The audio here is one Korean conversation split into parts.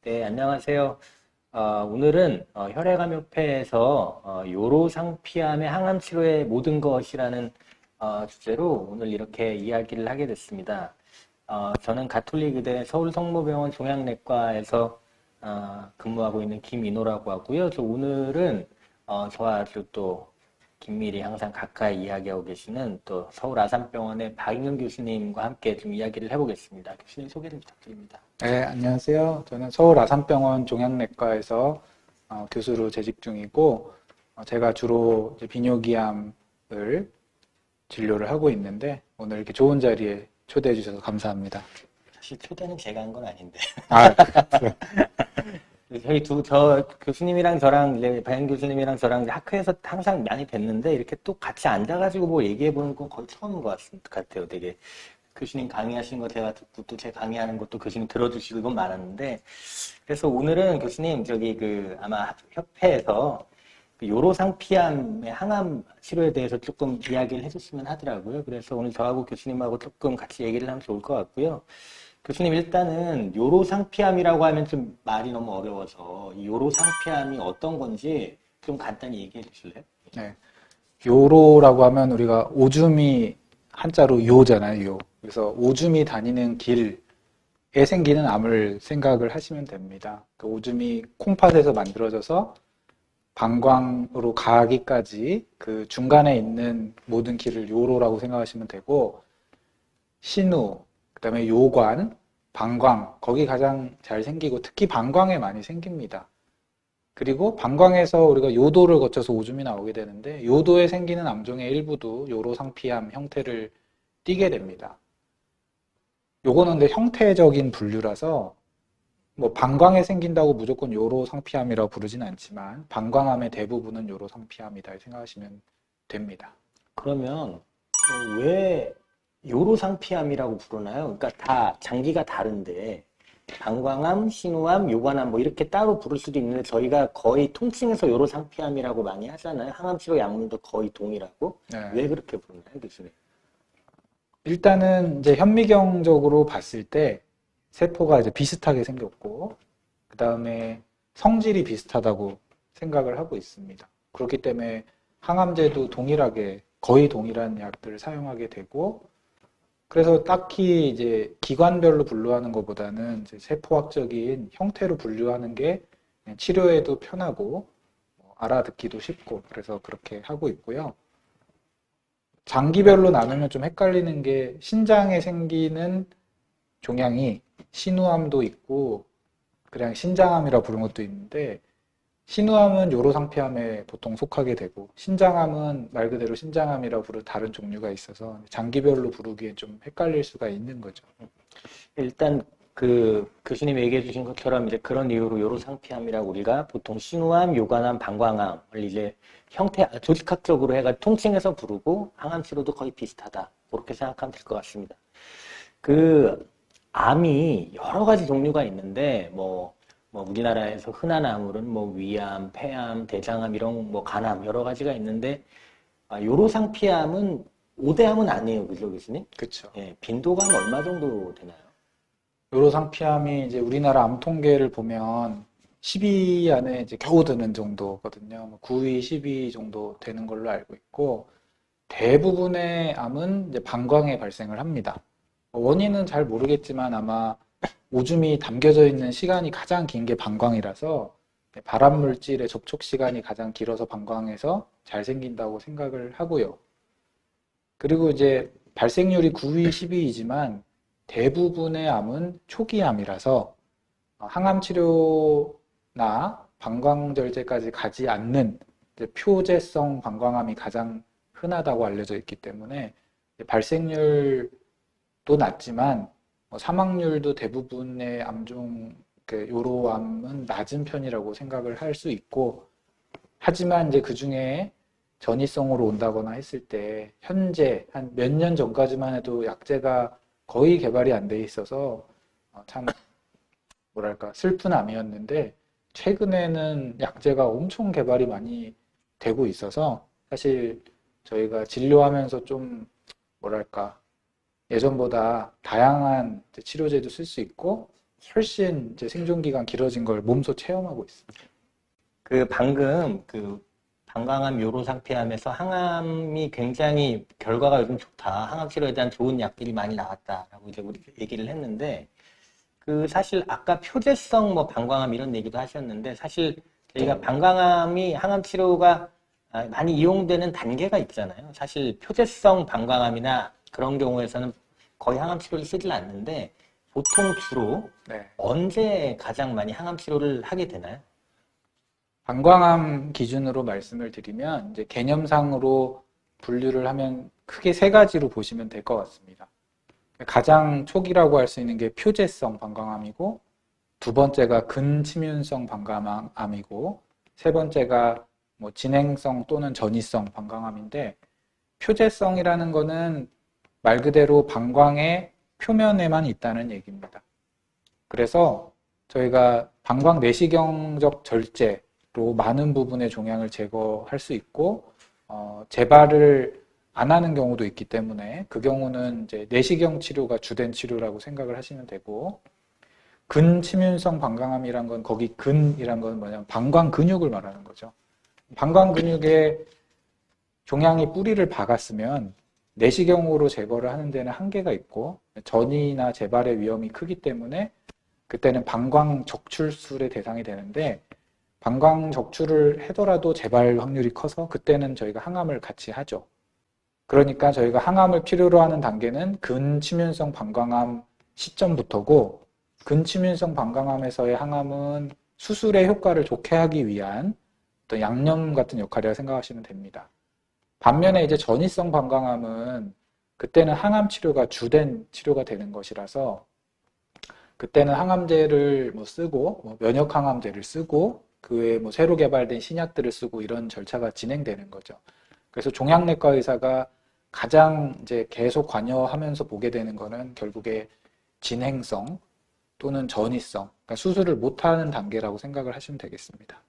네, 안녕하세요. 오늘은 혈액암협회에서 요로상피암의 항암 치료의 모든 것이라는 주제로 오늘 이렇게 이야기를 하게 됐습니다. 저는 가톨릭의대 서울성모병원 종양내과에서 근무하고 있는 김인호라고 하고요. 오늘은 저와 아주 또 긴밀히 항상 가까이 이야기하고 계시는 또 서울 아산병원의 박인근 교수님과 함께 좀 이야기를 해보겠습니다. 교수님 소개를 부탁드립니다. 네, 안녕하세요. 저는 서울 아산병원 종양내과에서 교수로 재직 중이고, 제가 주로 이제 비뇨기암을 진료를 하고 있는데, 오늘 이렇게 좋은 자리에 초대해 주셔서 감사합니다. 사실 초대는 제가 한 건 아닌데. 아, 저 교수님이랑 저랑 이제 박인 교수님이랑 저랑 이제 학회에서 항상 많이 뵀는데 이렇게 또 같이 앉아가지고 뭐 얘기해 보는 건 거의 처음인 것 같아요. 되게 교수님 강의하시는 거 제가 듣고 또 제 강의하는 것도 교수님 들어주시고 이건 많았는데 그래서 오늘은 교수님 아마 협회에서 그 요로상피암의 항암 치료에 대해서 조금 이야기를 해주시면 하더라고요. 그래서 오늘 저하고 교수님하고 조금 같이 얘기를 하면 좋을 것 같고요. 교수님 일단은 요로상피암이라고 하면 좀 말이 너무 어려워서 이 요로상피암이 어떤 건지 좀 간단히 얘기해 주실래요? 네. 요로라고 하면 우리가 오줌이 한자로 요잖아요, 요. 그래서 오줌이 다니는 길에 생기는 암을 생각을 하시면 됩니다. 그 오줌이 콩팥에서 만들어져서 방광으로 가기까지 그 중간에 있는 모든 길을 요로라고 생각하시면 되고, 신우, 그다음에 요관, 방광, 거기 가장 잘 생기고 특히 방광에 많이 생깁니다. 그리고 방광에서 우리가 요도를 거쳐서 오줌이 나오게 되는데 요도에 생기는 암종의 일부도 요로상피암 형태를 띠게 됩니다. 요거는 근데 형태적인 분류라서 뭐 방광에 생긴다고 무조건 요로상피암이라고 부르진 않지만 방광암의 대부분은 요로상피암이다 생각하시면 됩니다. 그러면 왜 요로상피암이라고 부르나요? 그러니까 다 장기가 다른데 방광암, 신우암, 요관암 뭐 이렇게 따로 부를 수도 있는데 저희가 거의 통칭해서 요로상피암이라고 많이 하잖아요. 항암치료 약물도 거의 동일하고 네. 왜 그렇게 부르나요, 교수님? 일단은 이제 현미경적으로 봤을 때 세포가 이제 비슷하게 생겼고 그 다음에 성질이 비슷하다고 생각을 하고 있습니다. 그렇기 때문에 항암제도 동일하게 거의 동일한 약들을 사용하게 되고 그래서 딱히 이제 기관별로 분류하는 것보다는 이제 세포학적인 형태로 분류하는 게 치료에도 편하고 알아듣기도 쉽고 그래서 그렇게 하고 있고요. 장기별로 나누면 좀 헷갈리는 게 신장에 생기는 종양이 신우암도 있고 그냥 신장암이라 부르는 것도 있는데 신우암은 요로상피암에 보통 속하게 되고 신장암은 말 그대로 신장암이라 부르는 다른 종류가 있어서 장기별로 부르기엔 좀 헷갈릴 수가 있는 거죠. 일단 그 교수님이 얘기해 주신 것처럼 이제 그런 이유로 요로상피암이라고 우리가 보통 신우암, 요관암, 방광암을 이제 형태 조직학적으로 해가 통칭해서 부르고 항암 치료도 거의 비슷하다. 그렇게 생각하면 될 것 같습니다. 그 암이 여러 가지 종류가 있는데 뭐 우리나라에서 흔한 암으로는 뭐 위암, 폐암, 대장암 이런 뭐 간암 여러 가지가 있는데 요로상피암은 5대암은 아니에요, 그죠, 교수님? 그렇죠. 예, 빈도가 한 얼마 정도 되나요? 요로상피암이 이제 우리나라 암 통계를 보면 10위 안에 이제 겨우 드는 정도거든요. 9위, 10위 정도 되는 걸로 알고 있고 대부분의 암은 이제 방광에 발생을 합니다. 원인은 잘 모르겠지만 아마 오줌이 담겨져 있는 시간이 가장 긴 게 방광이라서 발암 물질의 접촉 시간이 가장 길어서 방광에서 잘 생긴다고 생각을 하고요. 그리고 이제 발생률이 9위, 10위이지만 대부분의 암은 초기암이라서 항암 치료나 방광절제까지 가지 않는 표재성 방광암이 가장 흔하다고 알려져 있기 때문에 발생률도 낮지만 사망률도 대부분의 암종 요로암은 낮은 편이라고 생각을 할 수 있고 하지만 이제 그 중에 전이성으로 온다거나 했을 때 현재 한 몇 년 전까지만 해도 약제가 거의 개발이 안 돼 있어서 참 뭐랄까 슬픈 암이었는데 최근에는 약제가 엄청 개발이 많이 되고 있어서 사실 저희가 진료하면서 좀 뭐랄까 예전보다 다양한 치료제도 쓸 수 있고 훨씬 이제 생존 기간 길어진 걸 몸소 체험하고 있습니다. 그 방금 그 방광암 요로상폐암에서 항암이 굉장히 결과가 요즘 좋다. 항암 치료에 대한 좋은 약들이 많이 나왔다라고 이제 우리 얘기를 했는데 그 사실 아까 표재성 뭐 방광암 이런 얘기도 하셨는데 사실 저희가 방광암이 항암 치료가 많이 이용되는 단계가 있잖아요. 사실 표재성 방광암이나 그런 경우에서는 거의 항암 치료를 쓰질 않는데 보통 주로 네. 언제 가장 많이 항암 치료를 하게 되나요? 방광암 기준으로 말씀을 드리면 이제 개념상으로 분류를 하면 크게 세 가지로 보시면 될 것 같습니다. 가장 초기라고 할 수 있는 게 표재성 방광암이고, 두 번째가 근침윤성 방광암이고, 세 번째가 뭐 진행성 또는 전이성 방광암인데, 표재성이라는 거는 말 그대로 방광의 표면에만 있다는 얘기입니다. 그래서 저희가 방광 내시경적 절제로 많은 부분의 종양을 제거할 수 있고, 재발을 안 하는 경우도 있기 때문에 그 경우는 이제 내시경 치료가 주된 치료라고 생각을 하시면 되고, 근침윤성 방광암이란 건 거기 근이란 건 뭐냐면 방광 근육을 말하는 거죠. 방광 근육에 종양이 뿌리를 박았으면 내시경으로 제거를 하는 데는 한계가 있고 전이나 재발의 위험이 크기 때문에 그때는 방광 적출술의 대상이 되는데, 방광 적출을 하더라도 재발 확률이 커서 그때는 저희가 항암을 같이 하죠. 그러니까 저희가 항암을 필요로 하는 단계는 근침윤성 방광암 시점부터고, 근침윤성 방광암에서의 항암은 수술의 효과를 좋게 하기 위한 어떤 양념 같은 역할이라고 생각하시면 됩니다. 반면에 이제 전이성 방광암은 그때는 항암 치료가 주된 치료가 되는 것이라서 그때는 항암제를 뭐 쓰고 면역 항암제를 쓰고 그 외에 뭐 새로 개발된 신약들을 쓰고 이런 절차가 진행되는 거죠. 그래서 종양내과 의사가 가장 이제 계속 관여하면서 보게 되는 거는 결국에 진행성 또는 전이성, 그러니까 수술을 못하는 단계라고 생각을 하시면 되겠습니다.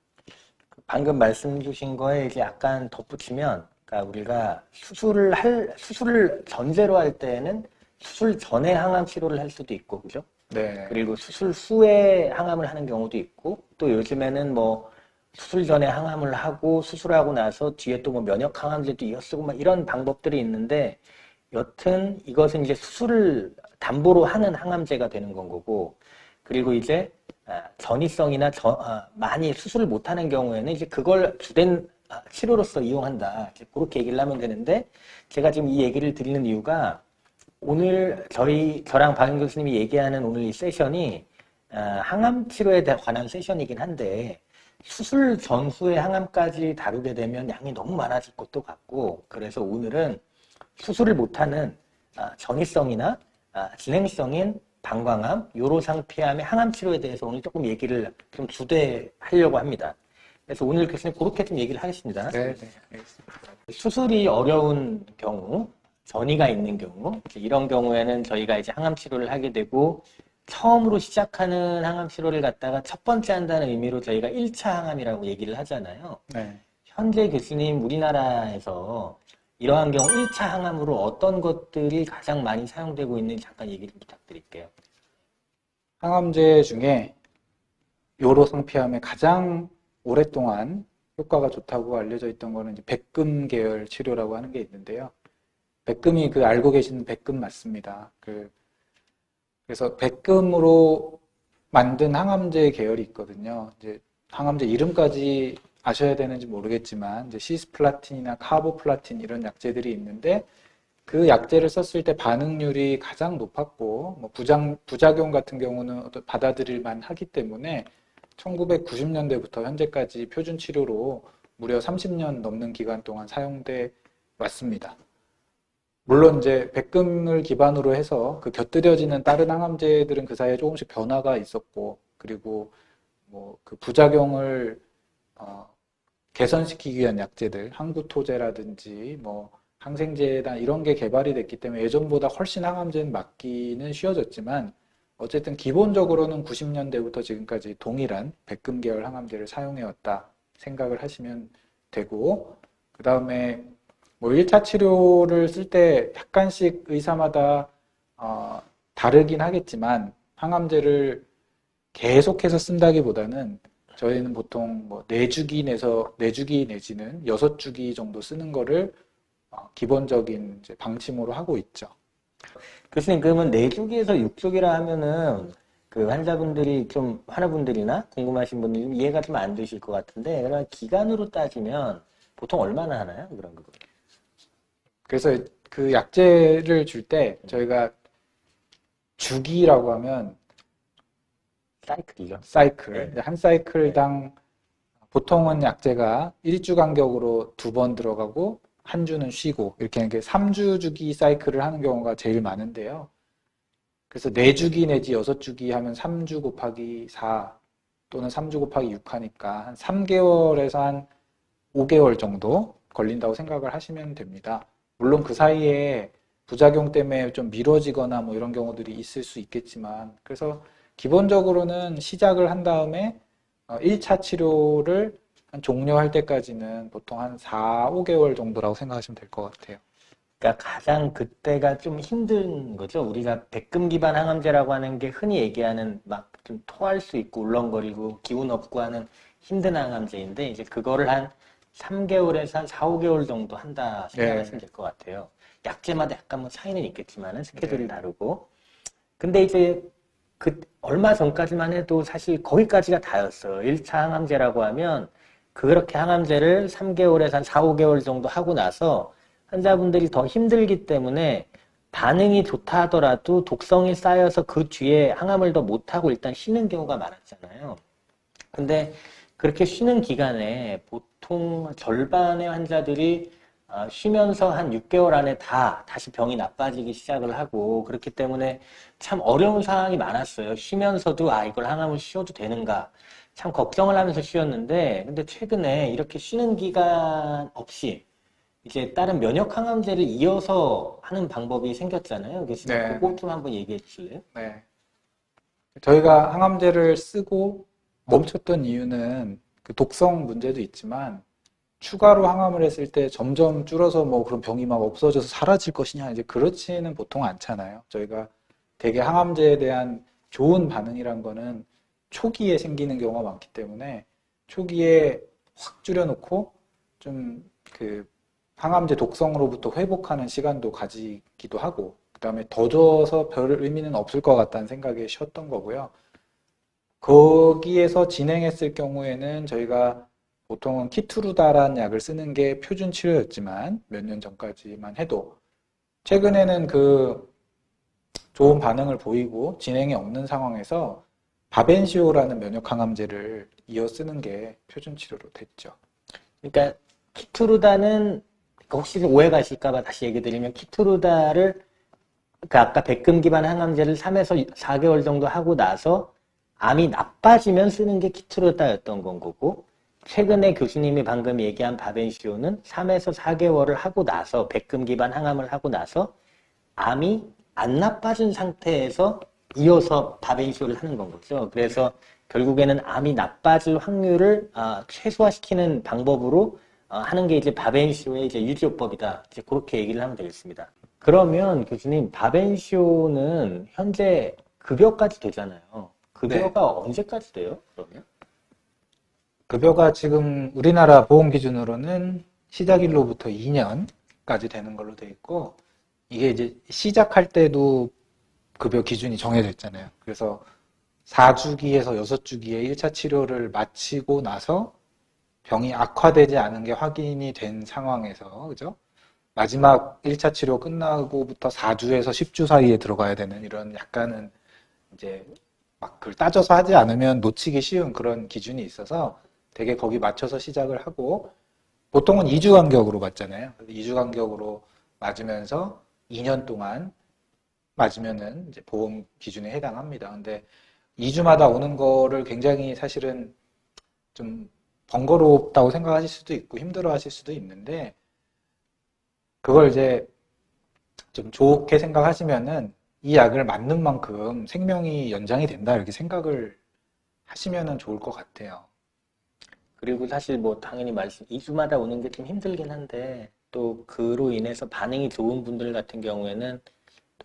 방금 말씀 주신 거에 이제 약간 덧붙이면, 그러니까 우리가 수술을 전제로 할 때는 수술 전에 항암 치료를 할 수도 있고, 그죠? 네. 그리고 수술 후에 항암을 하는 경우도 있고, 또 요즘에는 뭐 수술 전에 항암을 하고 수술하고 나서 뒤에 또 뭐 면역 항암제도 이어쓰고 막 이런 방법들이 있는데, 여튼 이것은 이제 수술을 담보로 하는 항암제가 되는 건 거고, 그리고 이제 전이성이나 많이 수술을 못하는 경우에는 이제 그걸 주된 치료로서 이용한다. 이제 그렇게 얘기를 하면 되는데, 제가 지금 이 얘기를 드리는 이유가 오늘 저랑 박영 교수님이 얘기하는 오늘 이 세션이 항암 치료에 관한 세션이긴 한데, 수술 전후의 항암까지 다루게 되면 양이 너무 많아질 것도 같고, 그래서 오늘은 수술을 못하는 전이성이나 진행성인 방광암, 요로상폐암의 항암 치료에 대해서 오늘 조금 얘기를 좀 주대하려고 합니다. 그래서 오늘 교수님 그렇게 좀 얘기를 하겠습니다. 네, 네, 알겠습니다. 수술이 어려운 경우, 전이가 있는 경우, 이런 경우에는 저희가 이제 항암 치료를 하게 되고, 처음으로 시작하는 항암 치료를 갖다가 첫 번째 한다는 의미로 저희가 1차 항암이라고 얘기를 하잖아요. 네. 현재 교수님 우리나라에서 이러한 경우 1차 항암으로 어떤 것들이 가장 많이 사용되고 있는지 잠깐 얘기 좀 부탁드릴게요. 항암제 중에 요로상폐암에 가장 오랫동안 효과가 좋다고 알려져 있던 거는 이제 백금 계열 치료라고 하는 게 있는데요. 백금이 그 알고 계시는 백금 맞습니다. 그래서 백금으로 만든 항암제 계열이 있거든요. 이제 항암제 이름까지 아셔야 되는지 모르겠지만 이제 시스플라틴이나 카보플라틴 이런 약제들이 있는데, 그 약제를 썼을 때 반응률이 가장 높았고 뭐 부작용 같은 경우는 받아들일만 하기 때문에 1990년대부터 현재까지 표준 치료로 무려 30년 넘는 기간 동안 사용돼 왔습니다. 물론 이제 백금을 기반으로 해서 그 곁들여지는 다른 항암제들은 그 사이에 조금씩 변화가 있었고, 그리고 뭐 그 부작용을 개선시키기 위한 약제들, 항구토제라든지 뭐 항생제나 이런 게 개발이 됐기 때문에 예전보다 훨씬 항암제는 맞기는 쉬워졌지만, 어쨌든 기본적으로는 90년대부터 지금까지 동일한 백금 계열 항암제를 사용해왔다 생각을 하시면 되고, 그 다음에 뭐 1차 치료를 쓸 때 약간씩 의사마다 다르긴 하겠지만, 항암제를 계속해서 쓴다기보다는 저희는 보통 뭐 4주기 내지는 6주기 정도 쓰는 거를 기본적인 이제 방침으로 하고 있죠. 교수님, 그러면 4주기에서 6주기라 하면은 그 환자분들이 좀, 환자분들이나 궁금하신 분들이 좀 이해가 좀 안 되실 것 같은데, 그러면 기간으로 따지면 보통 얼마나 하나요? 그런 거. 그래서 그 약제를 줄 때 저희가 주기라고 하면 사이클이죠. 사이클, 한 사이클당 보통은 약제가 1주 간격으로 2번 들어가고 한 주는 쉬고 이렇게 3주 주기 사이클을 하는 경우가 제일 많은데요. 그래서 4주기 내지 6주기 하면 3주 곱하기 4 또는 3주 곱하기 6 하니까 한 3개월에서 한 5개월 정도 걸린다고 생각을 하시면 됩니다. 물론 그 사이에 부작용 때문에 좀 미뤄지거나 뭐 이런 경우들이 있을 수 있겠지만, 그래서 기본적으로는 시작을 한 다음에 1차 치료를 종료할 때까지는 보통 한 4, 5개월 정도라고 생각하시면 될 것 같아요. 그러니까 가장 그때가 좀 힘든 거죠. 우리가 백금 기반 항암제라고 하는 게 흔히 얘기하는 막 좀 토할 수 있고 울렁거리고 기운 없고 하는 힘든 항암제인데 이제 그거를 한 3개월에서 한 4, 5개월 정도 한다 생각하시면 될 것 같아요. 약제마다 약간 뭐 차이는 있겠지만은 스케줄이 다르고. 근데 이제 그 얼마 전까지만 해도 사실 거기까지가 다였어요. 1차 항암제라고 하면 그렇게 항암제를 3개월에서 한 4, 5개월 정도 하고 나서 환자분들이 더 힘들기 때문에 반응이 좋다 하더라도 독성이 쌓여서 그 뒤에 항암을 더 못하고 일단 쉬는 경우가 많았잖아요. 근데 그렇게 쉬는 기간에 보통 절반의 환자들이 쉬면서 한 6개월 안에 다시 병이 나빠지기 시작을 하고 그렇기 때문에 참 어려운 상황이 많았어요. 쉬면서도 이걸 항암을 쉬어도 되는가 참 걱정을 하면서 쉬었는데 근데 최근에 이렇게 쉬는 기간 없이 이제 다른 면역 항암제를 이어서 하는 방법이 생겼잖아요. 교수님, 네, 그거 좀 한번 얘기해 주실래요? 네. 저희가 항암제를 쓰고 멈췄던 이유는 그 독성 문제도 있지만 추가로 항암을 했을 때 점점 줄어서 뭐 그런 병이 막 없어져서 사라질 것이냐 이제 그렇지는 보통 않잖아요. 저희가 되게 항암제에 대한 좋은 반응이란 거는 초기에 생기는 경우가 많기 때문에 초기에 확 줄여놓고 좀 그 항암제 독성으로부터 회복하는 시간도 가지기도 하고 그다음에 더 줘서 별 의미는 없을 것 같다는 생각에 쉬었던 거고요. 거기에서 진행했을 경우에는 저희가 보통은 키투루다라는 약을 쓰는 게 표준 치료였지만 몇 년 전까지만 해도 최근에는 그 좋은 반응을 보이고 진행이 없는 상황에서 바벤시오라는 면역 항암제를 이어 쓰는 게 표준 치료로 됐죠. 그러니까 키투루다는 혹시 오해가 있을까봐 다시 얘기 드리면 키투루다를 그 아까 백금 기반 항암제를 3에서 4개월 정도 하고 나서 암이 나빠지면 쓰는 게 키투루다였던 건 거고 최근에 교수님이 방금 얘기한 바벤시오는 3에서 4개월을 하고 나서 백금 기반 항암을 하고 나서 암이 안 나빠진 상태에서 이어서 바벤시오를 하는 건 거죠. 그래서 결국에는 암이 나빠질 확률을 최소화시키는 방법으로 하는 게 이제 바벤시오의 이제 유지요법이다. 이제 그렇게 얘기를 하면 되겠습니다. 그러면 교수님, 바벤시오는 현재 급여까지 되잖아요. 급여가 언제까지 돼요? 그러면? 급여가 지금 우리나라 보험 기준으로는 시작일로부터 2년까지 되는 걸로 돼 있고 이게 이제 시작할 때도 급여 기준이 정해져 있잖아요. 그래서 4주기에서 6주기의 1차 치료를 마치고 나서 병이 악화되지 않은 게 확인이 된 상황에서 그죠? 마지막 1차 치료 끝나고부터 4주에서 10주 사이에 들어가야 되는 이런 약간은 이제 막 그걸 따져서 하지 않으면 놓치기 쉬운 그런 기준이 있어서 되게 거기 맞춰서 시작을 하고 보통은 2주 간격으로 맞잖아요. 2주 간격으로 맞으면서 2년 동안 맞으면은 이제 보험 기준에 해당합니다. 근데 2주마다 오는 거를 굉장히 사실은 좀 번거롭다고 생각하실 수도 있고 힘들어 하실 수도 있는데 그걸 이제 좀 좋게 생각하시면은 이 약을 맞는 만큼 생명이 연장이 된다 이렇게 생각을 하시면은 좋을 것 같아요. 그리고 사실 뭐 당연히 2주마다 오는 게 좀 힘들긴 한데 또 그로 인해서 반응이 좋은 분들 같은 경우에는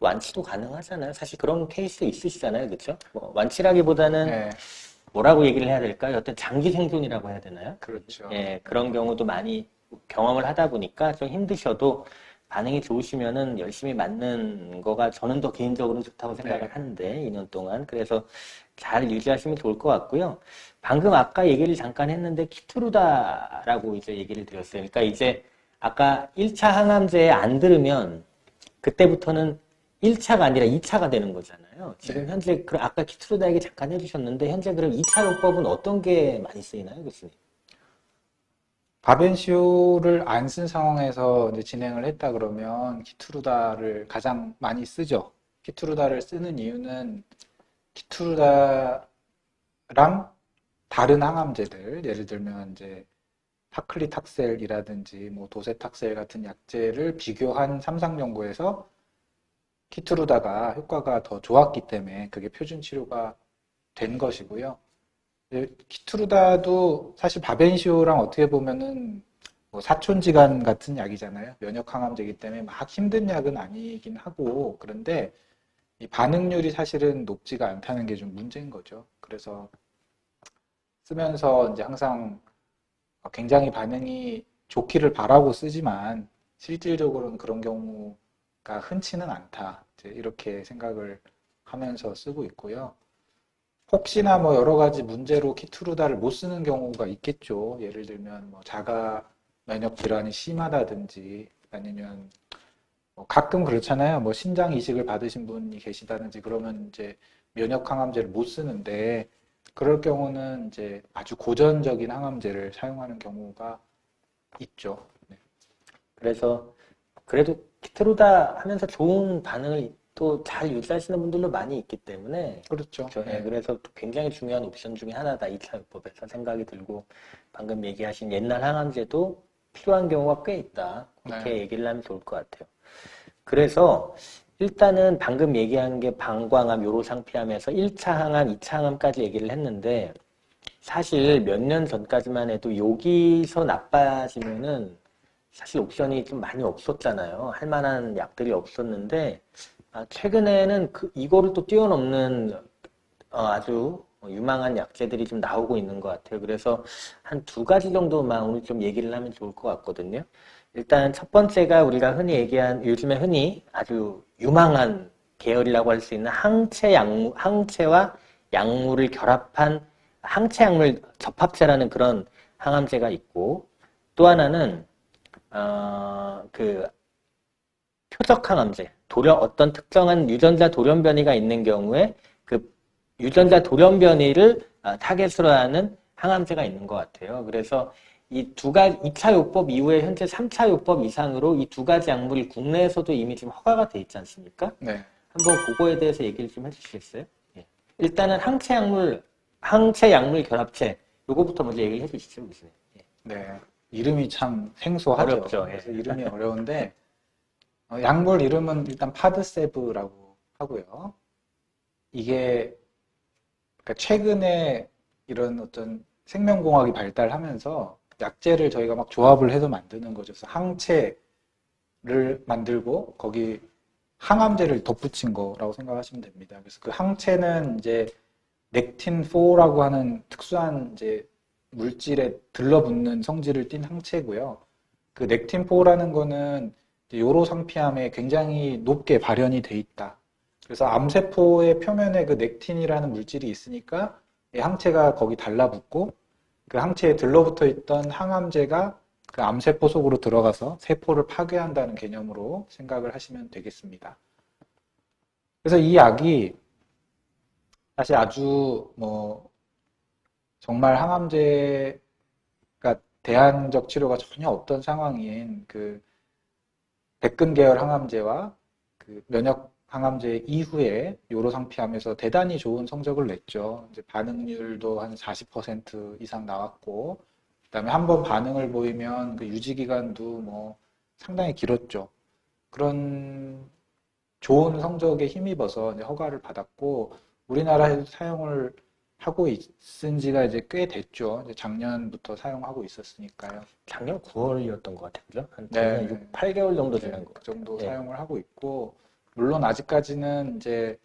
완치도 가능하잖아요. 사실 그런 케이스 있으시잖아요. 그렇죠? 뭐 완치라기보다는 네, 뭐라고 얘기를 해야 될까요? 어떤 장기 생존이라고 해야 되나요? 그렇죠. 예, 그런 경우도 많이 경험을 하다 보니까 좀 힘드셔도 반응이 좋으시면은 열심히 맞는 거가 저는 더 개인적으로 좋다고 생각을 네, 하는데, 2년 동안. 그래서 잘 유지하시면 좋을 것 같고요. 방금 아까 얘기를 잠깐 했는데, 키트루다라고 이제 얘기를 드렸어요. 그러니까 이제 아까 1차 항암제 안 들으면 그때부터는 1차가 아니라 2차가 되는 거잖아요. 지금 네. 현재, 아까 키트루다 얘기 잠깐 해주셨는데, 현재 그럼 2차 요법은 어떤 게 많이 쓰이나요, 교수님? 바벤시오를 안 쓴 상황에서 이제 진행을 했다 그러면 키투르다를 가장 많이 쓰죠. 키투르다를 쓰는 이유는 키투르다랑 다른 항암제들, 예를 들면 이제 파클리탁셀이라든지 뭐 도세탁셀 같은 약제를 비교한 삼상 연구에서 키투르다가 효과가 더 좋았기 때문에 그게 표준 치료가 된 것이고요. 키투르다도 사실 바벤시오랑 어떻게 보면은 뭐 사촌지간 같은 약이잖아요. 면역 항암제이기 때문에 막 힘든 약은 아니긴 하고 그런데 이 반응률이 사실은 높지가 않다는 게 좀 문제인 거죠. 그래서 쓰면서 이제 항상 굉장히 반응이 좋기를 바라고 쓰지만 실질적으로는 그런 경우가 흔치는 않다. 이제 이렇게 생각을 하면서 쓰고 있고요. 혹시나 뭐 여러 가지 문제로 키투르다를 못 쓰는 경우가 있겠죠. 예를 들면 뭐 자가 면역 질환이 심하다든지 아니면 뭐 가끔 그렇잖아요. 뭐 신장 이식을 받으신 분이 계시다든지 그러면 이제 면역 항암제를 못 쓰는데 그럴 경우는 이제 아주 고전적인 항암제를 사용하는 경우가 있죠. 네. 그래서 그래도 키트루다 하면서 좋은 반응을 또 잘 유지하시는 분들도 많이 있기 때문에 그렇죠. 그렇죠. 예, 네. 그래서 또 굉장히 중요한 옵션 중에 하나다. 2차 요법에서 생각이 들고 방금 얘기하신 옛날 항암제도 필요한 경우가 꽤 있다. 네. 그렇게 얘기를 하면 좋을 것 같아요. 그래서 일단은 방금 얘기한 게 방광암, 요로상피암에서 1차 항암, 2차 항암까지 얘기를 했는데 사실 몇 년 전까지만 해도 여기서 나빠지면은 사실 옵션이 좀 많이 없었잖아요. 할 만한 약들이 없었는데 최근에는 이거를 또 뛰어넘는 아주 유망한 약제들이 좀 나오고 있는 것 같아요. 그래서 한 두 가지 정도만 오늘 좀 얘기를 하면 좋을 것 같거든요. 일단 첫 번째가 우리가 흔히 얘기한 요즘에 흔히 아주 유망한 계열이라고 할 수 있는 항체와 약물을 결합한 항체 약물 접합제라는 그런 항암제가 있고 또 하나는 그 표적 항암제, 어떤 특정한 유전자 돌연 변이가 있는 경우에 그 유전자 돌연 변이를 타겟으로 하는 항암제가 있는 것 같아요. 그래서 이 두 가지, 2차 요법 이후에 현재 3차 요법 이상으로 이 두 가지 약물이 국내에서도 이미 지금 허가가 돼 있지 않습니까? 네. 한번 그거에 대해서 얘기를 좀 해주시겠어요? 예. 일단은 항체 약물 결합체, 요거부터 먼저 얘기를 해주시죠, 교수님. 예. 네. 이름이 참 생소하죠. 어렵죠. 예. 그래서 이름이 어려운데 약물 이름은 일단 파드세브라고 하고요. 이게 그러니까 최근에 이런 어떤 생명공학이 발달하면서 약제를 저희가 막 조합을 해서 만드는 거죠. 그래서 항체를 만들고 거기 항암제를 덧붙인 거라고 생각하시면 됩니다. 그래서 그 항체는 이제 넥틴4라고 하는 특수한 이제 물질에 들러붙는 성질을 띤 항체고요. 그 넥틴4라는 거는 요로상피암에 굉장히 높게 발현이 돼 있다. 그래서 암세포의 표면에 그 넥틴이라는 물질이 있으니까 이 항체가 거기 달라붙고 그 항체에 들러붙어 있던 항암제가 그 암세포 속으로 들어가서 세포를 파괴한다는 개념으로 생각을 하시면 되겠습니다. 그래서 이 약이 사실 아주 뭐 정말 항암제가 대안적 치료가 전혀 없던 상황인 그 백금 계열 항암제와 그 면역 항암제 이후에 요로상피암에서 대단히 좋은 성적을 냈죠. 이제 반응률도 한 40% 이상 나왔고, 그다음에 한 번 반응을 보이면 그 유지 기간도 뭐 상당히 길었죠. 그런 좋은 성적에 힘입어서 이제 허가를 받았고, 우리나라에서 사용을 하고 있은 지가 이제 꽤 됐죠. 이제 작년부터 사용하고 있었으니까요. 작년 9월이었던 것 같아요. 그죠? 한 네, 작년 6, 8개월 정도 네, 지난 것 그 같아요. 정도 예. 사용을 하고 있고, 물론 아직까지는 이제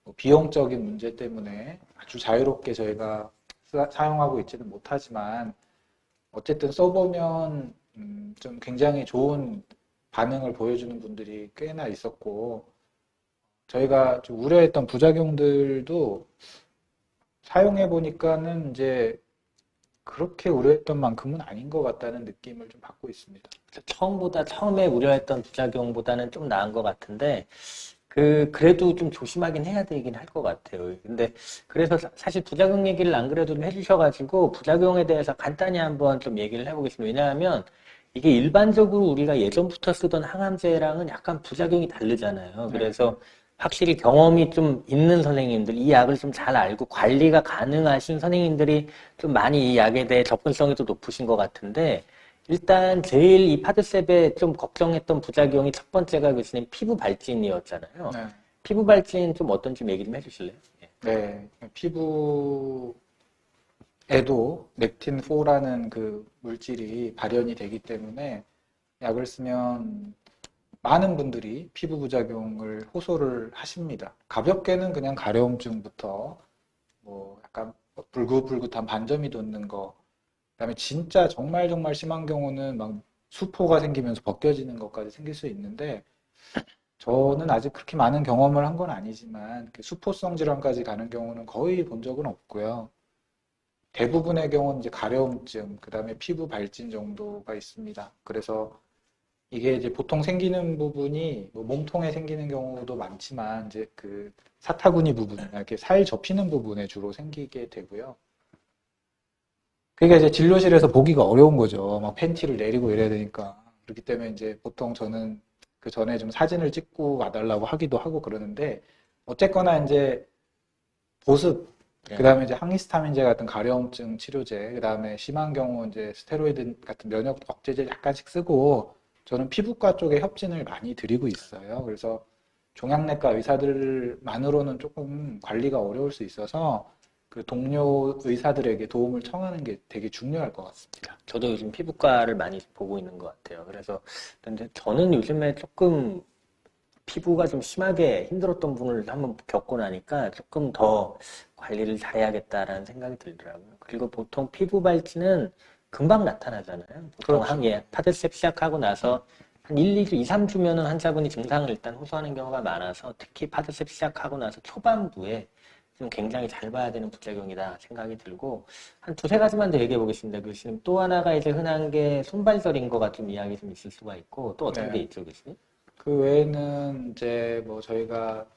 뭐 비용적인 문제 때문에 아주 자유롭게 저희가 사용하고 있지는 못하지만 어쨌든 써보면 좀 굉장히 좋은 반응을 보여주는 분들이 꽤나 있었고 저희가 좀 우려했던 부작용들도 사용해 보니까는 이제 그렇게 우려했던 만큼은 아닌 것 같다는 느낌을 좀 받고 있습니다. 처음에 우려했던 부작용보다는 좀 나은 것 같은데, 그래도 좀 조심하긴 해야 되긴 할 것 같아요. 근데, 그래서 사실 부작용 얘기를 안 그래도 좀 해주셔가지고, 부작용에 대해서 간단히 한번 좀 얘기를 해보겠습니다. 왜냐하면, 이게 일반적으로 우리가 예전부터 쓰던 항암제랑은 약간 부작용이 다르잖아요. 네. 그래서 확실히 경험이 좀 있는 선생님들, 이 약을 좀 잘 알고 관리가 가능하신 선생님들이 좀 많이 이 약에 대해 접근성이 더 높으신 것 같은데, 일단 제일 이 파드셉에 좀 걱정했던 부작용이 첫 번째가 교수님 피부 발진이었잖아요. 네. 피부 발진 좀 어떤지 좀 얘기 좀 해주실래요? 예. 네. 피부에도 렉틴-4라는 그 물질이 발현이 되기 때문에 약을 쓰면 많은 분들이 피부 부작용을 호소를 하십니다. 가볍게는 그냥 가려움증부터 뭐 약간 불긋불긋한 반점이 돋는 거, 그다음에 진짜 정말 정말 심한 경우는 막 수포가 생기면서 벗겨지는 것까지 생길 수 있는데 저는 아직 그렇게 많은 경험을 한 건 아니지만 수포성 질환까지 가는 경우는 거의 본 적은 없고요. 대부분의 경우는 이제 가려움증, 그다음에 피부 발진 정도가 있습니다. 그래서 이게 이제 보통 생기는 부분이 뭐 몸통에 생기는 경우도 많지만 이제 그 사타구니 부분, 이렇게 살 접히는 부분에 주로 생기게 되고요. 그게 이제 진료실에서 보기가 어려운 거죠. 막 팬티를 내리고 이래야 되니까. 그렇기 때문에 이제 보통 저는 그 전에 좀 사진을 찍고 와달라고 하기도 하고 그러는데 어쨌거나 이제 보습, 네. 그다음에 이제 항히스타민제 같은 가려움증 치료제, 그다음에 심한 경우 이제 스테로이드 같은 면역 억제제 약간씩 쓰고 저는 피부과 쪽에 협진을 많이 드리고 있어요. 그래서 종양내과 의사들만으로는 조금 관리가 어려울 수 있어서 그 동료 의사들에게 도움을 청하는 게 되게 중요할 것 같습니다. 저도 요즘 피부과를 많이 보고 있는 것 같아요. 그래서 근데 저는 요즘에 조금 피부가 좀 심하게 힘들었던 분을 한번 겪고 나니까 조금 더 관리를 잘해야겠다라는 생각이 들더라고요. 그리고 보통 피부 발진은 금방 나타나잖아요. 보통 그렇죠. 파드셉 시작하고 나서 한 1, 2주, 2, 3주면은 환자분이 증상을 일단 호소하는 경우가 많아서 특히 파드셉 시작하고 나서 초반부에 좀 굉장히 잘 봐야 되는 부작용이다 생각이 들고 한 두세 가지만 더 얘기해 보겠습니다. 교수님. 또 하나가 이제 흔한 게 손발설인 거 같은 이야기 좀 있을 수가 있고 또 어떤 게 네. 있죠, 교수님? 그 외에는 이제 뭐 저희가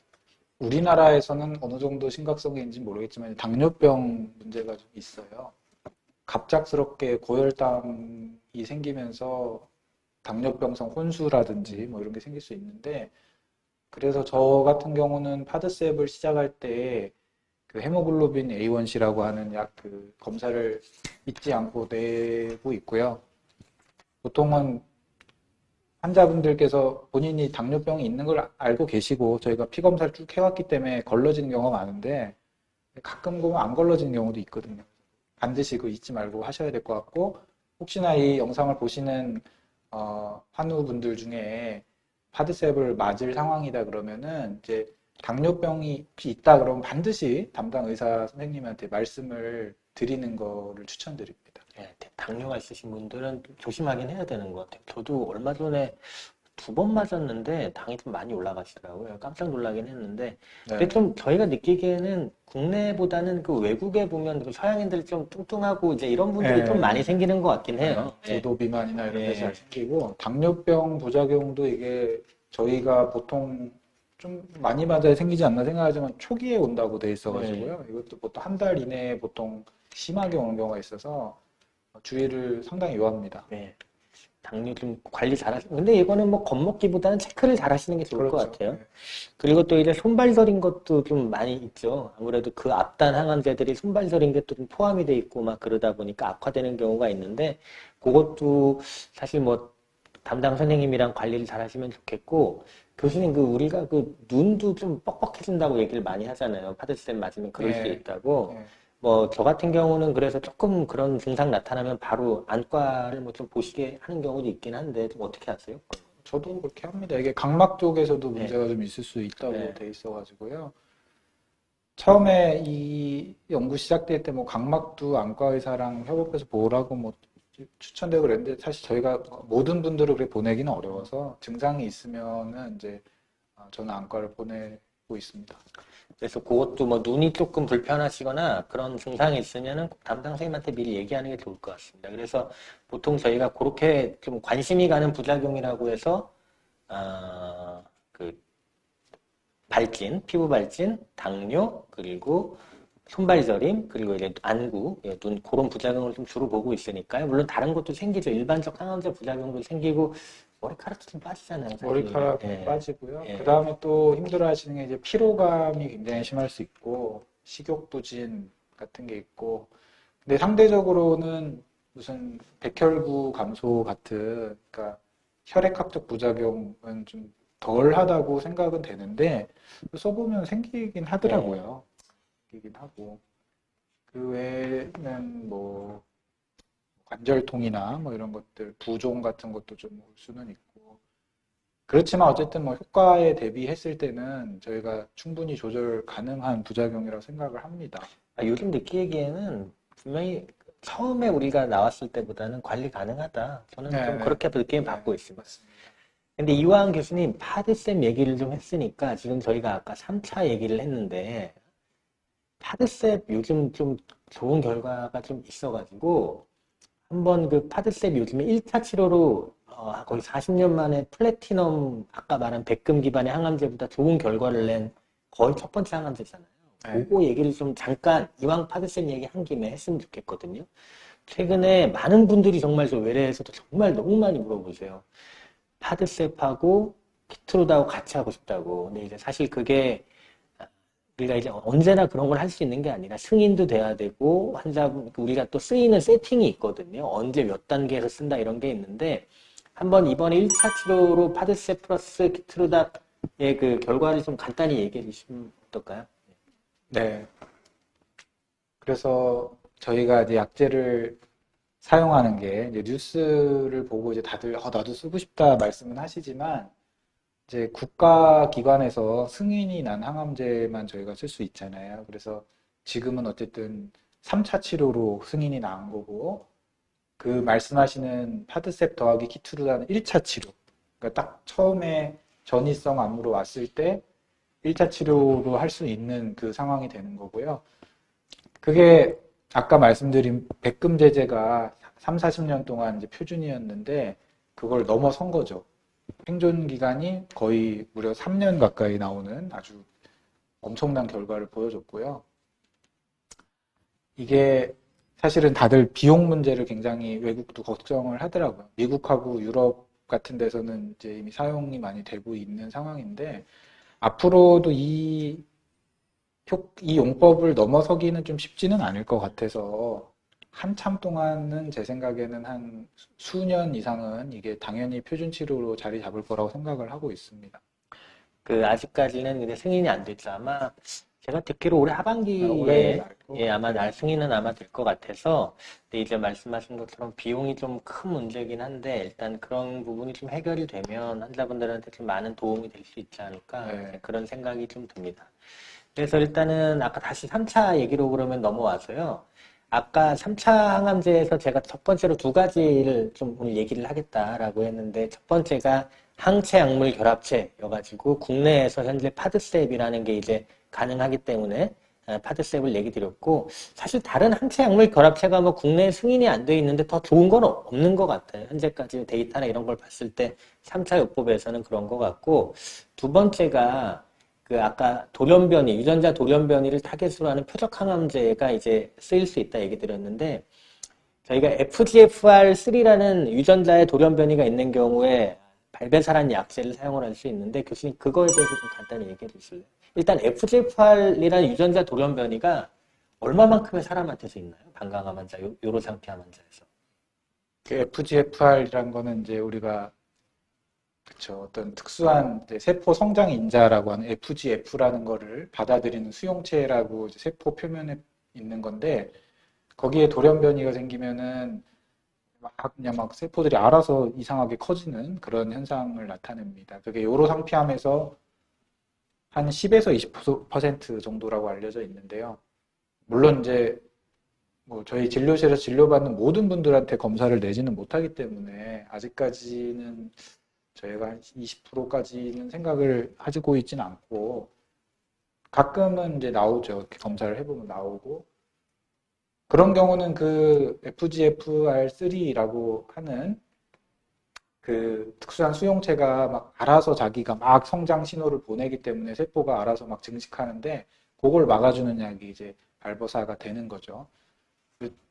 우리나라에서는 어느 정도 심각성인지 모르겠지만 당뇨병 문제가 좀 있어요. 갑작스럽게 고혈당이 생기면서 당뇨병성 혼수라든지 뭐 이런 게 생길 수 있는데 그래서 저 같은 경우는 파드셉을 시작할 때 그 헤모글로빈 A1C라고 하는 약 그 검사를 잊지 않고 내고 있고요. 보통은 환자분들께서 본인이 당뇨병이 있는 걸 알고 계시고 저희가 피 검사를 쭉 해왔기 때문에 걸러지는 경우가 많은데 가끔 보면 안 걸러지는 경우도 있거든요. 반드시 그 잊지 말고 하셔야 될 것 같고 혹시나 이 영상을 보시는 환우분들 중에 파드셉을 맞을 상황이다 그러면은 이제 당뇨병이 있다 그러면 반드시 담당 의사 선생님한테 말씀을 드리는 거를 추천드립니다. 네, 당뇨가 있으신 분들은 좀 조심하긴 해야 되는 것 같아요. 저도 얼마 전에 2번 맞았는데 당이 좀 많이 올라가시더라고요. 깜짝 놀라긴 했는데. 근데 네. 좀 저희가 느끼기에는 국내보다는 그 외국에 보면 그 서양인들이 좀 뚱뚱하고 이제 이런 분들이 좀 많이 생기는 것 같긴 해요. 예. 고도 비만이나 이런 게 예. 잘 생기고 당뇨병 부작용도 이게 저희가 보통 좀 많이 맞아야 생기지 않나 생각하지만 초기에 온다고 돼 있어가지고요. 이것도 보통 한 달 이내에 보통 심하게 오는 경우가 있어서 주의를 상당히 요합니다. 네. 당뇨 좀 관리 잘 하시고. 근데 이거는 뭐 겁먹기보다는 체크를 잘 하시는 게 좋을 것 그렇죠. 같아요. 네. 그리고 또 이제 손발설인 것도 좀 많이 있죠. 아무래도 그 앞단 항암제들이 손발설인 게 또 좀 포함이 돼 있고 막 그러다 보니까 악화되는 경우가 있는데 그것도 사실 뭐 담당 선생님이랑 관리를 잘 하시면 좋겠고 교수님 그 우리가 그 눈도 좀 뻑뻑해진다고 얘기를 많이 하잖아요. 파드쌤 맞으면 그럴 수 네. 있다고. 네. 뭐 저 같은 경우는 그래서 조금 그런 증상 나타나면 바로 안과를 뭐 좀 보시게 하는 경우도 있긴 한데 좀 어떻게 하세요? 저도 그렇게 합니다. 이게 각막 쪽에서도 네. 문제가 좀 있을 수 있다고 네. 돼 있어가지고요. 처음에 이 연구 시작될 때 뭐 각막도 안과 의사랑 협업해서 보라고 뭐 추천되고 그랬는데 사실 저희가 모든 분들을 그렇게 보내기는 어려워서 증상이 있으면은 이제 저는 안과를 보내고 있습니다. 그래서 그것도 뭐 눈이 조금 불편하시거나 그런 증상이 있으면은 꼭 담당 선생님한테 미리 얘기하는 게 좋을 것 같습니다. 그래서 보통 저희가 그렇게 좀 관심이 가는 부작용이라고 해서 그 발진, 피부 발진, 당뇨, 그리고 손발저림, 그리고 이제 안구, 예, 눈 그런 부작용을 좀 주로 보고 있으니까요. 물론 다른 것도 생기죠. 일반적 항암제 부작용도 생기고 머리카락도 좀 빠지잖아요, 사실. 머리카락 예, 빠지고요. 예. 그 다음에 또 힘들어 하시는 게 이제 피로감이 굉장히 심할 수 있고, 식욕부진 같은 게 있고, 근데 상대적으로는 무슨 백혈구 감소 같은, 그러니까 혈액학적 부작용은 좀 덜 하다고 생각은 되는데, 써보면 생기긴 하더라고요. 생기긴 하고. 그 외에는 뭐, 관절통이나 뭐 이런 것들, 부종 같은 것도 좀 올 수는 있고, 그렇지만 어쨌든 뭐 효과에 대비했을 때는 저희가 충분히 조절 가능한 부작용이라고 생각을 합니다. 요즘 느끼기에는 분명히 처음에 우리가 나왔을 때보다는 관리 가능하다. 저는 좀 네, 그렇게 느낌 네, 받고 있습니다. 맞습니다. 근데 이화영 교수님 파드쌤 얘기를 좀 했으니까 지금 저희가 아까 3차 얘기를 했는데 파드쌤 요즘 좀 좋은 결과가 좀 있어가지고 한번 그 파드쌤 요즘에 1차 치료로 거의 40년 만에 플래티넘 아까 말한 백금 기반의 항암제보다 좋은 결과를 낸 거의 첫 번째 항암제잖아요. 네. 그거 얘기를 좀 잠깐 이왕 파드쌤 얘기 한 김에 했으면 좋겠거든요. 최근에 많은 분들이 정말 저 외래에서도 정말 너무 많이 물어보세요. 파드셉하고 키트로다하고 같이 하고 싶다고. 근데 이제 사실 그게 우리가 이제 언제나 그런 걸 할 수 있는 게 아니라 승인도 돼야 되고 환자분 우리가 또 쓰이는 세팅이 있거든요. 언제 몇 단계에서 쓴다 이런 게 있는데 한번 이번에 1차 치료로 파드셉 플러스 키트로다의 그 결과를 좀 간단히 얘기해 주시면 어떨까요? 네. 그래서 저희가 이제 약제를 사용하는 게 이제 뉴스를 보고 이제 다들 나도 쓰고 싶다 말씀은 하시지만 이제 국가기관에서 승인이 난 항암제만 저희가 쓸 수 있잖아요. 그래서 지금은 어쨌든 3차 치료로 승인이 난 거고 그 말씀하시는 파드셉 더하기 키투르다는 1차 치료. 그러니까 딱 처음에 전이성 암으로 왔을 때 1차 치료로 할 수 있는 그 상황이 되는 거고요. 그게 아까 말씀드린 백금 제제가 3, 40년 동안 이제 표준이었는데 그걸 넘어선 거죠. 생존 기간이 거의 무려 3년 가까이 나오는 아주 엄청난 결과를 보여줬고요. 이게 사실은 다들 비용 문제를 굉장히 외국도 걱정을 하더라고요. 미국하고 유럽 같은 데서는 이제 이미 사용이 많이 되고 있는 상황인데 앞으로도 이 용법을 넘어서기는 좀 쉽지는 않을 것 같아서 한참 동안은 제 생각에는 한 수년 이상은 이게 당연히 표준 치료로 자리 잡을 거라고 생각을 하고 있습니다. 아직까지는 이제 승인이 안 됐죠. 아마 제가 듣기로 올해 올해 하반기에 날 것 예, 아마 같아요. 승인은 아마 될 것 같아서 근데 이제 말씀하신 것처럼 비용이 좀 큰 문제긴 한데 일단 그런 부분이 좀 해결이 되면 환자분들한테 좀 많은 도움이 될 수 있지 않을까 네. 그런 생각이 좀 듭니다. 그래서 일단은 아까 다시 3차 얘기로 그러면 넘어와서요. 아까 3차 항암제에서 제가 첫 번째로 두 가지를 좀 오늘 얘기를 하겠다라고 했는데 첫 번째가 항체 약물 결합체여가지고 국내에서 현재 파드셉이라는 게 이제 가능하기 때문에 파드셉을 얘기 드렸고 사실 다른 항체 약물 결합체가 뭐 국내에 승인이 안 돼 있는데 더 좋은 건 없는 것 같아요. 현재까지 데이터나 이런 걸 봤을 때 3차 요법에서는 그런 것 같고 두 번째가 그 아까 돌연변이 유전자 돌연변이를 타겟으로 하는 표적 항암제가 이제 쓰일 수 있다 얘기 드렸는데 저희가 FGFR3라는 유전자의 돌연변이가 있는 경우에 발베사란 약제를 사용을 할 수 있는데 교수님 그거에 대해서 좀 간단히 얘기해 주실래요? 일단 FGFR이라는 유전자 돌연변이가 얼마만큼의 사람한테서 있나요? 방광암 환자, 요로상피암 환자에서. FGFR이란 거는 이제 우리가 그쵸, 어떤 특수한 이제 세포 성장 인자라고 하는 FGF라는 거를 받아들이는 수용체라고 이제 세포 표면에 있는 건데 거기에 돌연변이가 생기면은 그냥 막 세포들이 알아서 이상하게 커지는 그런 현상을 나타냅니다. 그게 요로상피암에서 한 10에서 20% 정도라고 알려져 있는데요. 물론 이제 뭐 저희 진료실에서 진료받는 모든 분들한테 검사를 내지는 못하기 때문에 아직까지는 저희가 한 20%까지는 생각을 하고 있지는 않고 가끔은 이제 나오죠. 이렇게 검사를 해보면 나오고 그런 경우는 그 FGFR3라고 하는 그 특수한 수용체가 막 알아서 자기가 막 성장 신호를 보내기 때문에 세포가 알아서 막 증식하는데 그걸 막아주는 약이 이제 발버사가 되는 거죠.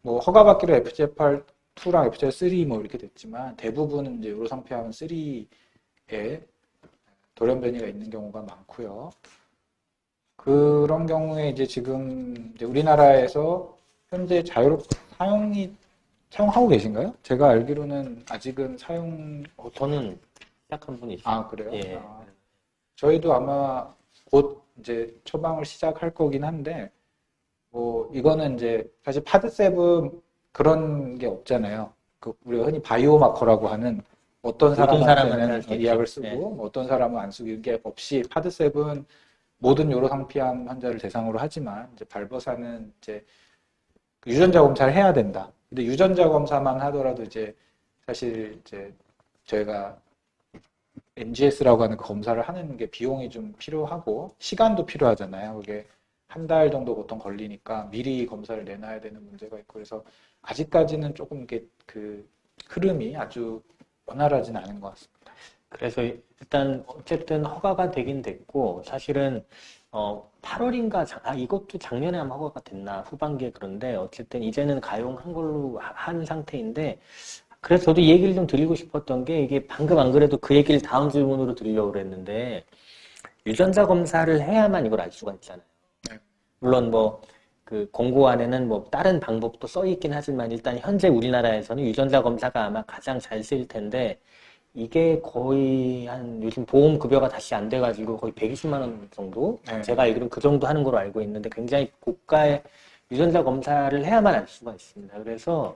뭐 허가받기로 FGFR2랑 FGFR3 뭐 이렇게 됐지만 대부분은 이제 요로상피암은 3에 돌연변이가 있는 경우가 많고요. 그런 경우에 이제 지금 이제 우리나라에서 현재 자유롭게 사용하고 계신가요? 제가 알기로는 아직은 저는 시작한 분이 있어요. 아, 그래요? 예. 저희도 아마 곧 이제 처방을 시작할 거긴 한데, 뭐, 이거는 이제 사실 파드세븐 그런 게 없잖아요. 그 우리가 흔히 바이오마커라고 하는 어떤 모든 사람한테 사람한테는 할수 이 약을 있죠. 쓰고, 예. 뭐 어떤 사람은 안 쓰고 이게 없이 파드세븐 모든 요로상피암 환자를 대상으로 하지만 이제 발버사는 이제 유전자 검사를 해야 된다. 근데 유전자 검사만 하더라도 이제 사실 이제 저희가 NGS라고 하는 그 검사를 하는 게 비용이 좀 필요하고 시간도 필요하잖아요. 그게 한 달 정도 보통 걸리니까 미리 검사를 내놔야 되는 문제가 있고 그래서 아직까지는 조금 이게 그 흐름이 아주 원활하진 않은 것 같습니다. 그래서 일단 어쨌든 허가가 되긴 됐고 사실은 8월인가 이것도 작년에 아마 허가가 됐나 후반기에 그런데 어쨌든 이제는 가용한 걸로 한 상태인데 그래서 저도 이 얘기를 좀 드리고 싶었던 게 이게 방금 안 그래도 그 얘기를 다음 질문으로 드리려고 그랬는데 유전자 검사를 해야만 이걸 알 수가 있잖아요. 네. 물론 뭐 그 공고 안에는 뭐 다른 방법도 써 있긴 하지만 일단 현재 우리나라에서는 유전자 검사가 아마 가장 잘 쓰일 텐데 이게 거의 한 요즘 보험 급여가 다시 안 돼가지고 거의 120만 원 정도? 네. 제가 알기로는 그 정도 하는 걸로 알고 있는데 굉장히 고가의 유전자 검사를 해야만 알 수가 있습니다. 그래서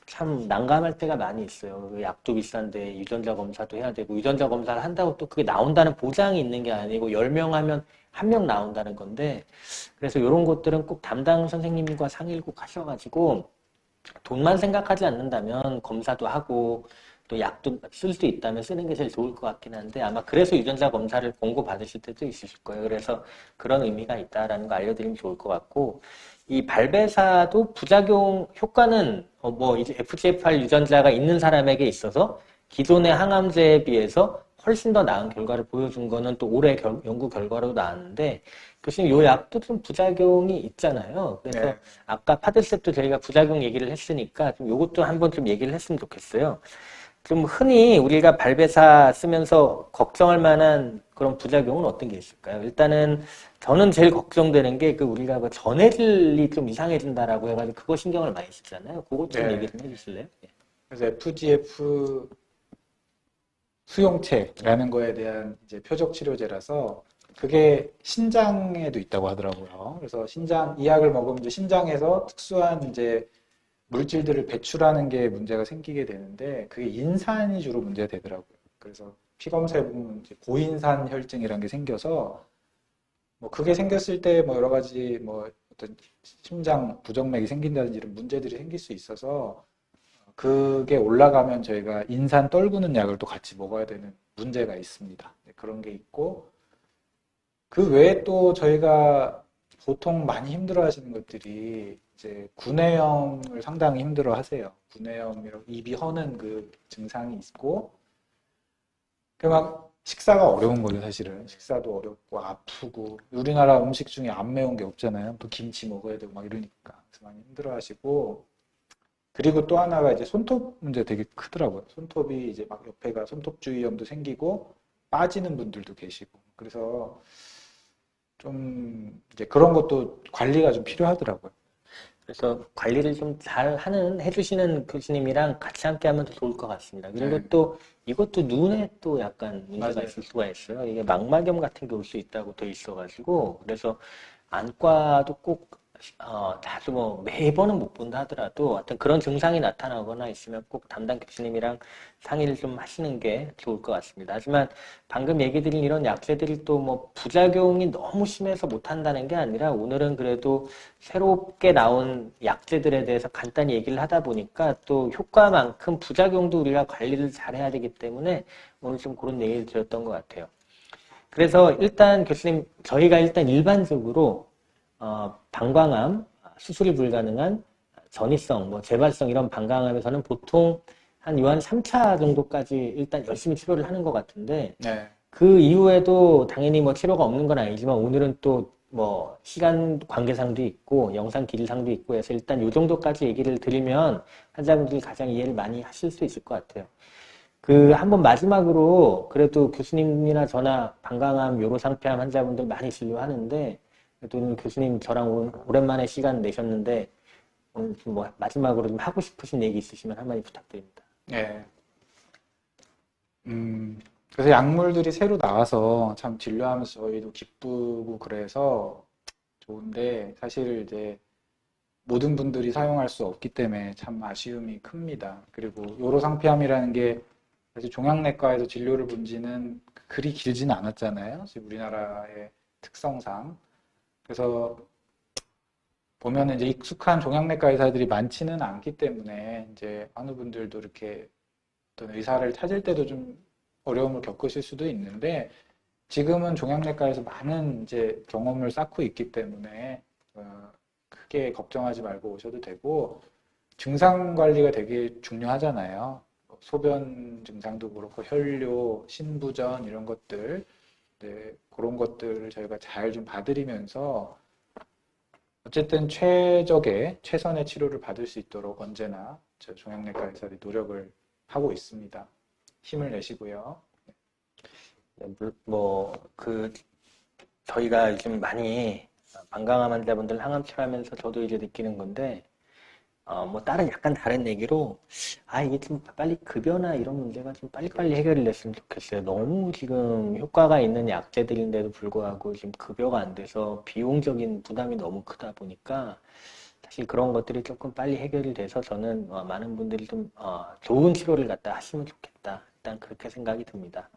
참 난감할 때가 많이 있어요. 그 약도 비싼데 유전자 검사도 해야 되고 유전자 검사를 한다고 또 그게 나온다는 보장이 있는 게 아니고 10명 하면 1명 나온다는 건데 그래서 이런 것들은 꼭 담당 선생님과 상의를 꼭 하셔가지고 돈만 생각하지 않는다면 검사도 하고 또 약도 쓸 수 있다면 쓰는 게 제일 좋을 것 같긴 한데 아마 그래서 유전자 검사를 권고 받으실 때도 있으실 거예요. 그래서 그런 의미가 있다라는 거 알려드리면 좋을 것 같고 이 발베사도 부작용 효과는 뭐 이제 FGFR 유전자가 있는 사람에게 있어서 기존의 항암제에 비해서 훨씬 더 나은 결과를 보여준 거는 또 올해 연구 결과로 나왔는데 교수님 요 약도 좀 부작용이 있잖아요. 그래서 네. 아까 파들셉도 저희가 부작용 얘기를 했으니까 좀 요것도 한번 좀 얘기를 했으면 좋겠어요. 좀 흔히 우리가 발베사 쓰면서 걱정할 만한 그런 부작용은 어떤 게 있을까요? 일단은 저는 제일 걱정되는 게 그 우리가 그 전해질이 좀 이상해진다라고 해가지고 그거 신경을 많이 쓰잖아요. 그것 좀 네. 얘기 좀 해주실래요? 예. 그래서 FGF 수용체라는 거에 대한 이제 표적 치료제라서 그게 신장에도 있다고 하더라고요. 그래서 이 약을 먹으면 이제 신장에서 특수한 이제 물질들을 배출하는 게 문제가 생기게 되는데 그게 인산이 주로 문제가 되더라고요. 그래서 피 검사해 보면 이제 고인산 혈증이라는 게 생겨서 뭐 그게 생겼을 때 뭐 여러 가지 뭐 어떤 심장 부정맥이 생긴다든지 이런 문제들이 생길 수 있어서 그게 올라가면 저희가 인산 떨구는 약을 또 같이 먹어야 되는 문제가 있습니다. 네, 그런 게 있고 그 외에 또 저희가 보통 많이 힘들어 하시는 것들이 이제 구내염을 상당히 힘들어 하세요. 구내염이라고 입이 허는 그 증상이 있고 그 막 식사가 어려운 거죠, 사실은. 식사도 어렵고 아프고 우리나라 음식 중에 안 매운 게 없잖아요. 또 김치 먹어야 되고 막 이러니까 그래서 많이 힘들어 하시고 그리고 또 하나가 이제 손톱 문제 되게 크더라고요. 손톱이 이제 막 옆에가 손톱주위염도 생기고 빠지는 분들도 계시고. 그래서 좀 이제 그런 것도 관리가 좀 필요하더라고요. 그래서 관리를 좀 잘 해주시는 교수님이랑 같이 함께 하면 더 좋을 것 같습니다. 그리고 네. 또 이것도 눈에 또 약간 문제가 맞아요. 있을 수가 있어요. 이게 망막염 같은 게 올 수 있다고 돼 있어가지고 그래서 안과도 꼭 자주 뭐 매번은 못 본다 하더라도 어떤 그런 증상이 나타나거나 있으면 꼭 담당 교수님이랑 상의를 좀 하시는 게 좋을 것 같습니다. 하지만 방금 얘기 드린 이런 약제들이 또 뭐 부작용이 너무 심해서 못 한다는 게 아니라 오늘은 그래도 새롭게 나온 약제들에 대해서 간단히 얘기를 하다 보니까 또 효과만큼 부작용도 우리가 관리를 잘 해야 되기 때문에 오늘 좀 그런 얘기를 드렸던 것 같아요. 그래서 일단 교수님, 저희가 일단 일반적으로 방광암, 수술이 불가능한 전이성, 뭐 재발성 이런 방광암에서는 보통 한 요한 3차 정도까지 일단 열심히 치료를 하는 것 같은데 네. 그 이후에도 당연히 뭐 치료가 없는 건 아니지만 오늘은 또 뭐 시간 관계상도 있고 영상 길이상도 있고 해서 일단 요 정도까지 얘기를 드리면 환자분들이 가장 이해를 많이 하실 수 있을 것 같아요. 한번 마지막으로 그래도 교수님이나 저나 방광암, 요로상폐암 환자분들 많이 진료하는데 그래도 오늘 교수님 저랑 오랜만에 시간 내셨는데 오늘 좀 뭐 마지막으로 좀 하고 싶으신 얘기 있으시면 한마디 부탁드립니다. 네. 그래서 약물들이 새로 나와서 참 진료하면서 저희도 기쁘고 그래서 좋은데 사실 이제 모든 분들이 사용할 수 없기 때문에 참 아쉬움이 큽니다. 그리고 요로상폐암이라는 게 사실 종양내과에서 진료를 본 지는 그리 길지는 않았잖아요. 지금 우리나라의 특성상. 그래서 보면은 이제 익숙한 종양내과 의사들이 많지는 않기 때문에 이제 어느 분들도 이렇게 어떤 의사를 찾을 때도 좀 어려움을 겪으실 수도 있는데 지금은 종양내과에서 많은 이제 경험을 쌓고 있기 때문에 크게 걱정하지 말고 오셔도 되고 증상 관리가 되게 중요하잖아요. 소변 증상도 그렇고 혈뇨, 신부전 이런 것들 네, 그런 것들을 저희가 잘 좀 봐드리면서 어쨌든 최선의 치료를 받을 수 있도록 언제나 저 종양내과 의사들이 노력을 하고 있습니다. 힘을 내시고요. 저희가 요즘 많이 방광암 환자분들 항암 치료하면서 저도 이제 느끼는 건데, 뭐 다른 약간 다른 얘기로, 이게 좀 빨리 급여나 이런 문제가 좀 빨리빨리 해결이 됐으면 좋겠어요. 너무 지금 효과가 있는 약제들인데도 불구하고 지금 급여가 안 돼서 비용적인 부담이 너무 크다 보니까 사실 그런 것들이 조금 빨리 해결이 돼서 저는 많은 분들이 좀 좋은 치료를 갖다 하시면 좋겠다. 일단 그렇게 생각이 듭니다.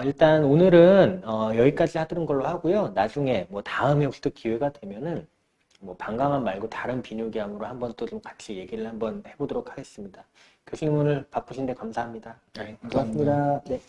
일단 오늘은 여기까지 하는 걸로 하고요. 나중에 뭐 다음에 혹시 또 기회가 되면은 뭐 방광암 말고 다른 비뇨기암으로 한번 또 좀 같이 얘기를 한번 해보도록 하겠습니다. 교수님 오늘 바쁘신데 감사합니다. 네, 감사합니다. 고맙습니다. 네.